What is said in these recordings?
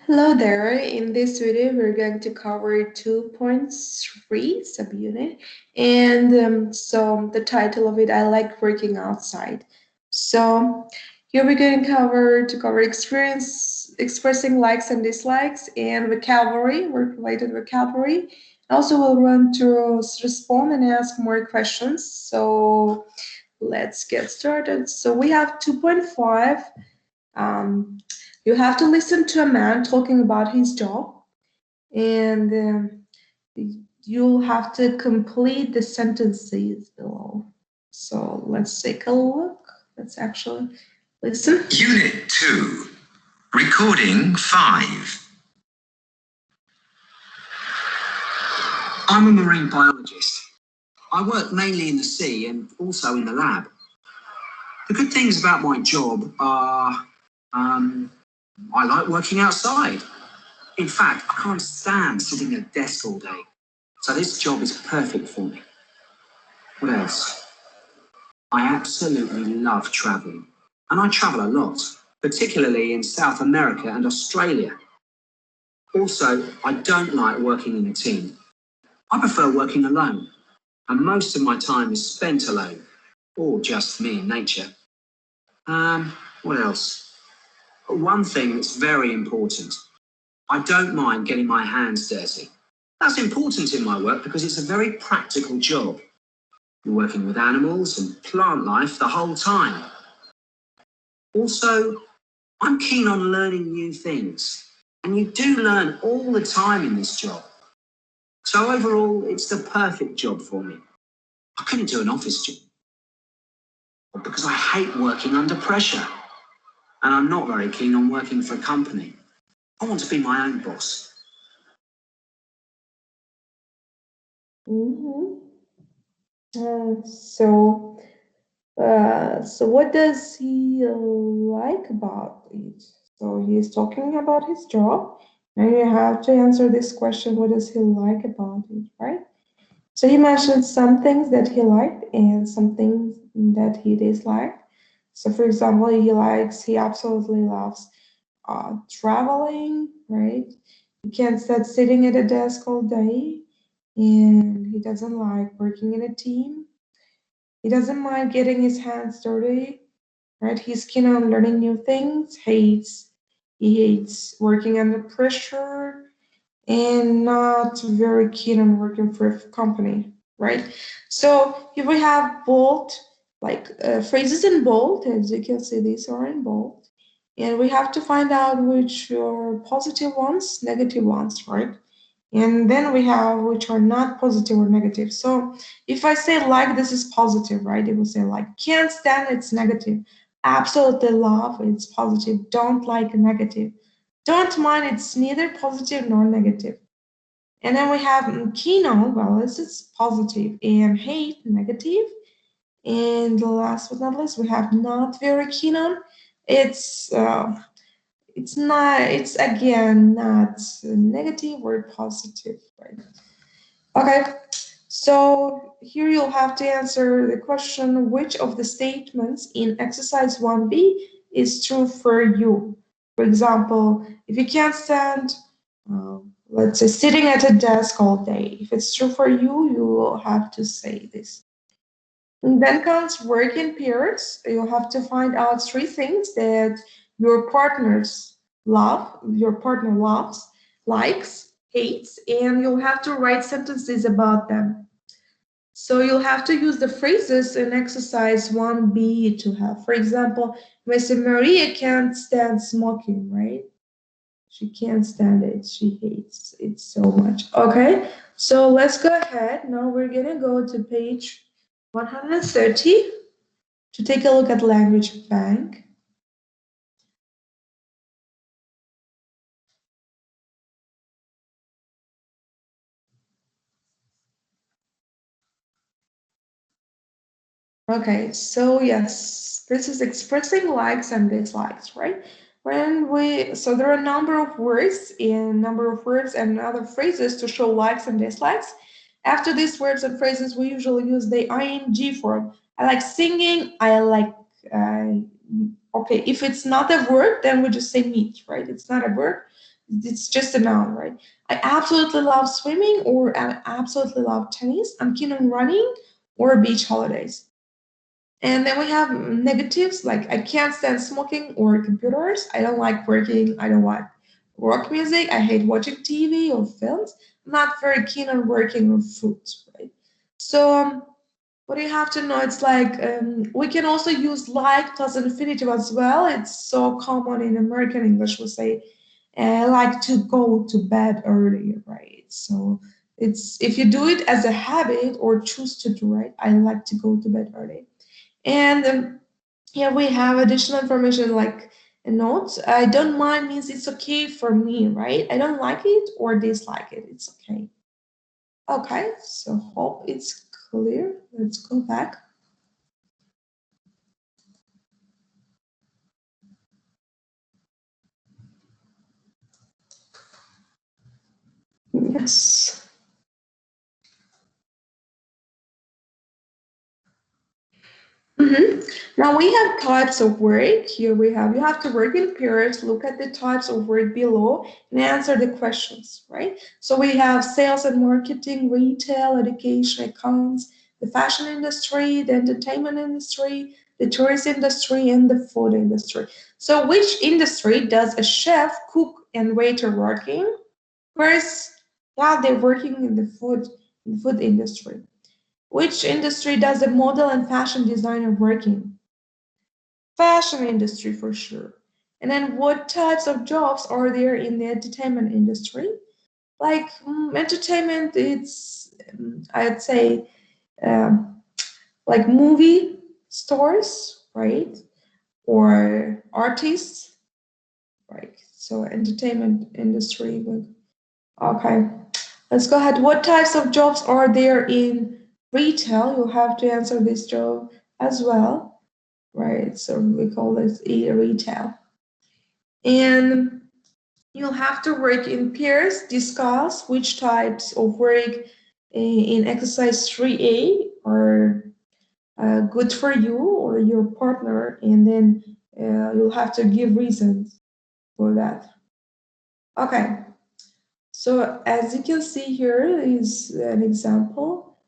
Hello there. In this video, we're going to cover 2.3 subunit. And so the title of it, I like working outside. So here we're going to cover experience, expressing likes and dislikes, and vocabulary, work-related vocabulary. Also, we'll run to respond and ask more questions. So let's get started. So we have 2.5. Um, you have to listen to a man talking about his job, and you'll have to complete the sentences below. So let's take a look. Let's actually listen. Unit 2, Recording 5. I'm a marine biologist. I work mainly in the sea and also in the lab. The good things about my job are I like working outside. In fact, I can't stand sitting at a desk all day. So this job is perfect for me. What else? I absolutely love traveling. And I travel a lot, particularly in South America and Australia. Also, I don't like working in a team. I prefer working alone. And most of my time is spent alone, or just me and nature. What else? One thing that's very important. I don't mind getting my hands dirty. That's important in my work because it's a very practical job. You're working with animals and plant life the whole time. Also, I'm keen on learning new things. And you do learn all the time in this job. So overall, it's the perfect job for me. I couldn't do an office job because I hate working under pressure. And I'm not very keen on working for a company. I want to be my own boss. So what does he like about it? So he's talking about his job, and you have to answer this question: what does he like about it, right? So he mentioned some things that he liked and some things that he disliked. So, for example, he absolutely loves traveling, right? He can't stand sitting at a desk all day, and he doesn't like working in a team. He doesn't mind getting his hands dirty, right? He's keen on learning new things. He hates working under pressure, and not very keen on working for a company, right? So here we have bold, phrases in bold. As you can see, these are in bold. And we have to find out which are positive ones, negative ones, right? And then we have which are not positive or negative. So if I say like, this is positive, right? It will say like, can't stand, it's negative. Absolutely love, it's positive. Don't like, negative. Don't mind, it's neither positive nor negative. And then we have keen on, well, this is positive, and hate, negative. And last but not least, we have not very keen on. It's it's again not negative or positive, right? Okay, so here you'll have to answer the question: which of the statements in exercise 1B is true for you? For example, if you can't stand, let's say, sitting at a desk all day, if it's true for you, you will have to say this. And then comes work in pairs. You'll have to find out three things that your partner loves, likes, hates, and you'll have to write sentences about them. So you'll have to use the phrases in exercise 1B to have. For example, Miss Maria can't stand smoking, right? She can't stand it. She hates it so much. Okay, so let's go ahead. Now we're gonna go to page 130 to take a look at language bank. Okay, so yes, this is expressing likes and dislikes, right? So there are a number of words and other phrases to show likes and dislikes. After these words and phrases, we usually use the ing form. I like singing. I like Okay, if it's not a word, then we just say meet, right? It's not a word, it's just a noun, right? I absolutely love swimming, or I absolutely love tennis. I'm keen on running or beach holidays. And then we have negatives like I can't stand smoking or computers. I don't like working. I don't like rock music. I hate watching TV or films. I'm not very keen on working on food, right? So what you have to know, it's like we can also use like plus infinitive as well. It's so common in American English. We say I like to go to bed early, right? So it's if you do it as a habit or choose to do it, I like to go to bed early. And here we have additional information like a note. I don't mind means it's okay for me, right? I don't like it or dislike it. It's okay. Okay, so hope it's clear. Let's go back. Yes. Mhm. Now we have types of work. Here we have, you have to work in pairs, look at the types of work below and answer the questions, right? So we have sales and marketing, retail, education, accounts, the fashion industry, the entertainment industry, the tourist industry, and the food industry. So which industry does a chef, cook, and waiter working? First, yeah, they're working in the food industry. Which industry does a model and fashion designer work in? Fashion industry for sure. And then what types of jobs are there in the entertainment industry? Like entertainment, it's I'd say um, like movie stores, right? Or artists, right? So entertainment industry. Okay, let's go ahead. What types of jobs are there in retail? You'll have to answer this job as well, right? So we call this retail. And you'll have to work in pairs, discuss which types of work in exercise 3A are good for you or your partner, and then you'll have to give reasons for that. Okay, so as you can see here is an example.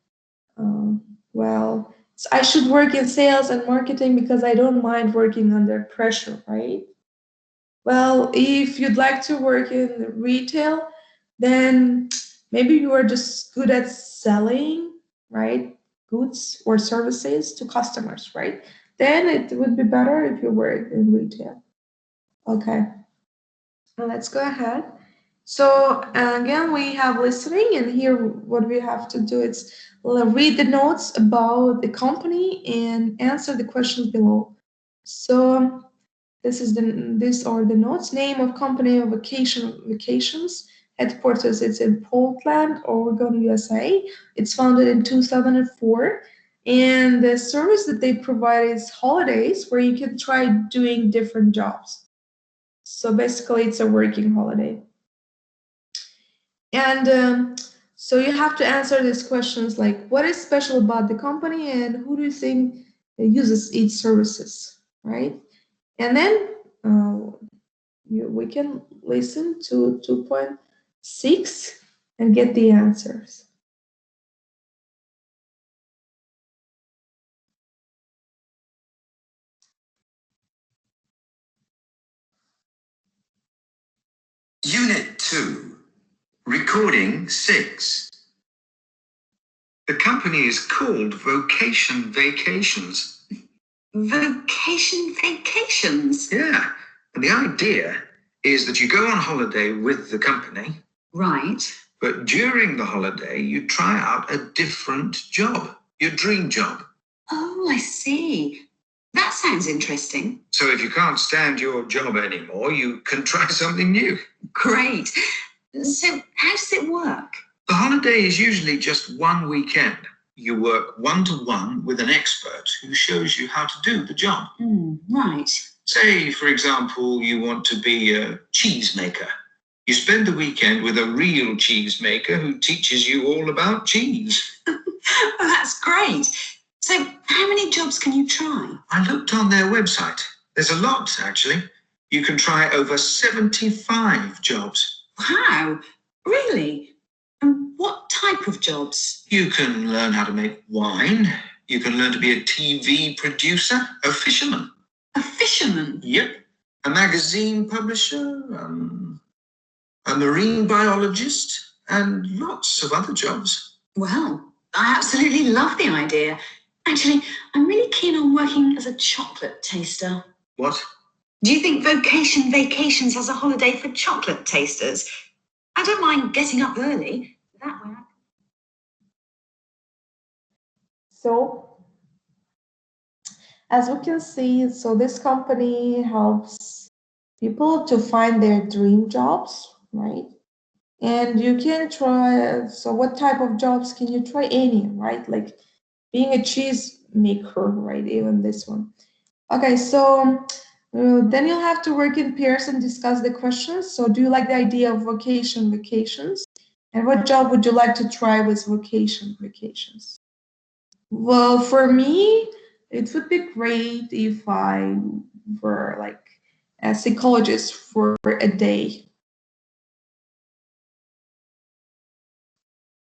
Um, well, so I should work in sales and marketing because I don't mind working under pressure, right? Well, if you'd like to work in retail, then maybe you are just good at selling, right? Goods or services to customers, right? Then it would be better if you work in retail. Okay, now let's go ahead. So again, we have listening, and here what we have to do is read the notes about the company and answer the questions below. So these are the notes. Name of company of vacations. Headquarters it's in Portland, Oregon, USA. It's founded in 2004. And the service that they provide is holidays where you can try doing different jobs. So basically, it's a working holiday. And so you have to answer these questions like what is special about the company and who do you think uses its services, right? And then we can listen to 2.6 and get the answers. Unit 2, Recording 6. The company is called Vocation Vacations. Vocation vacations? Yeah, and the idea is that you go on holiday with the company, Right. but during the holiday you try out a different job, your dream job. Oh, I see. That sounds interesting. So if you can't stand your job anymore, you can try something new. Great. So, how does it work? The holiday is usually just one weekend. You work one-to-one with an expert who shows you how to do the job. Right. Say, for example, you want to be a cheesemaker. You spend the weekend with a real cheesemaker who teaches you all about cheese. Well, that's great. So, how many jobs can you try? I looked on their website. There's a lot, actually. You can try over 75 jobs. Wow, really? And what type of jobs? You can learn how to make wine. You can learn to be a TV producer, a fisherman. A fisherman? Yep. A magazine publisher, a marine biologist, and lots of other jobs. Well, I absolutely love the idea. Actually, I'm really keen on working as a chocolate taster. What? Do you think Vocation Vacations has a holiday for chocolate tasters? I don't mind getting up early. That way. So, as we can see, so this company helps people to find their dream jobs, right? And you can try, so what type of jobs can you try? Any, right? Like being a cheese maker, right? Even this one. Okay, so then you'll have to work in pairs and discuss the questions. So do you like the idea of vacations? And what job would you like to try with vacations? Well, for me, it would be great if I were like a psychologist for a day.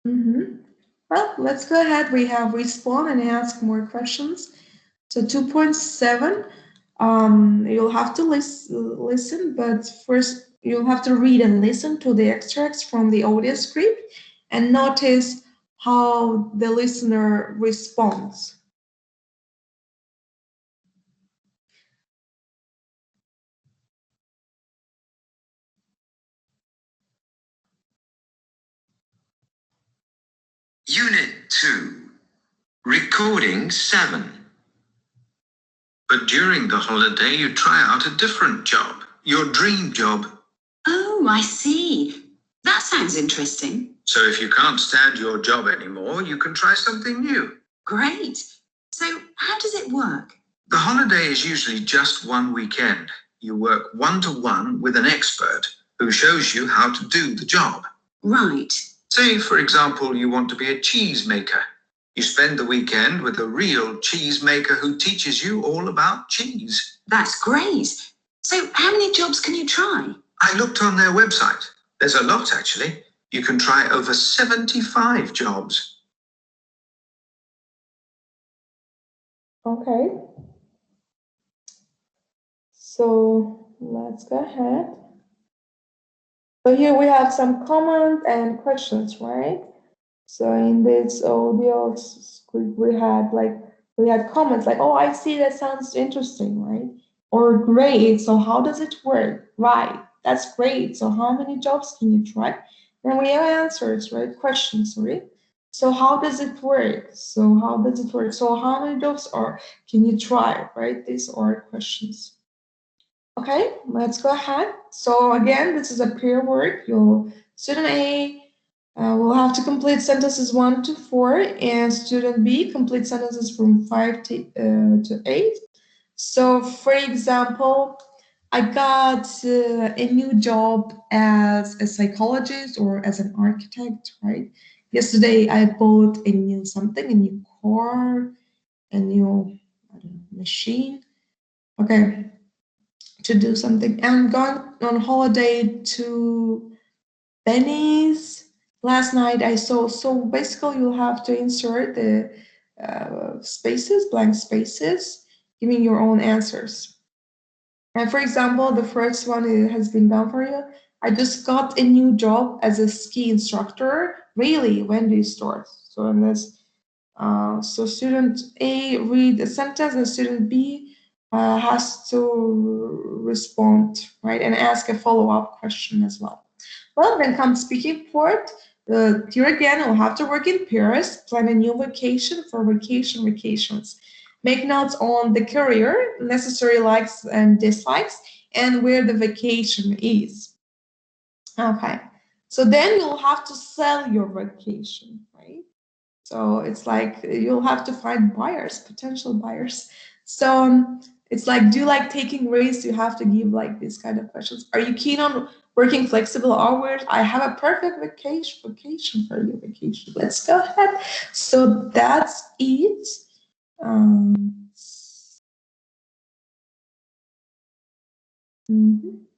Well, let's go ahead. We have respawn and ask more questions. So 2.7, you'll have to listen, but first you'll have to read and listen to the extracts from the audio script and notice how the listener responds. Unit 2, Recording 7. But during the holiday, you try out a different job, your dream job. Oh, I see. That sounds interesting. So if you can't stand your job anymore, you can try something new. Great. So, how does it work? The holiday is usually just one weekend. You work one-to-one with an expert who shows you how to do the job. Right. Say, for example, you want to be a cheesemaker. You spend the weekend with a real cheesemaker who teaches you all about cheese. That's great. So, how many jobs can you try? I looked on their website. There's a lot, actually. You can try over 75 jobs. Okay. So let's go ahead. So here we have some comments and questions, right? So in this audio script, we had comments like, "Oh, I see. That sounds interesting," right? Or "Great. So how does it work?" Right. That's great. So how many jobs can you try? Then we have answers, right? Questions, right? So how does it work? So how does it work? So how many jobs can you try, right? These are questions. Okay, let's go ahead. So again, this is a pair work. Student A will have to complete sentences 1 to 4, and student B complete sentences from 5 to 8. So, for example, I got a new job as a psychologist or as an architect, right? Yesterday, I bought a new car, a new machine. Okay, to do something. I'm going on holiday to Venice. Last night I saw, so basically you'll have to insert the blank spaces, giving your own answers. And for example, the first one has been done for you. I just got a new job as a ski instructor. Really, when do you start? So in this, so student A read a sentence and student B has to respond, right, and ask a follow-up question as well. Well, then comes speaking part. Here again, we'll have to work in pairs, plan a new vacation for vacations. Make notes on the career, necessary likes and dislikes, and where the vacation is. Okay, so then you'll have to sell your vacation, right? So it's like you'll have to find buyers, potential buyers. So it's like, do you like taking risks? You have to give like these kind of questions. Are you keen on working flexible hours? I have a perfect vacation for you. Vacation. Let's go ahead. So that's it. Mhm.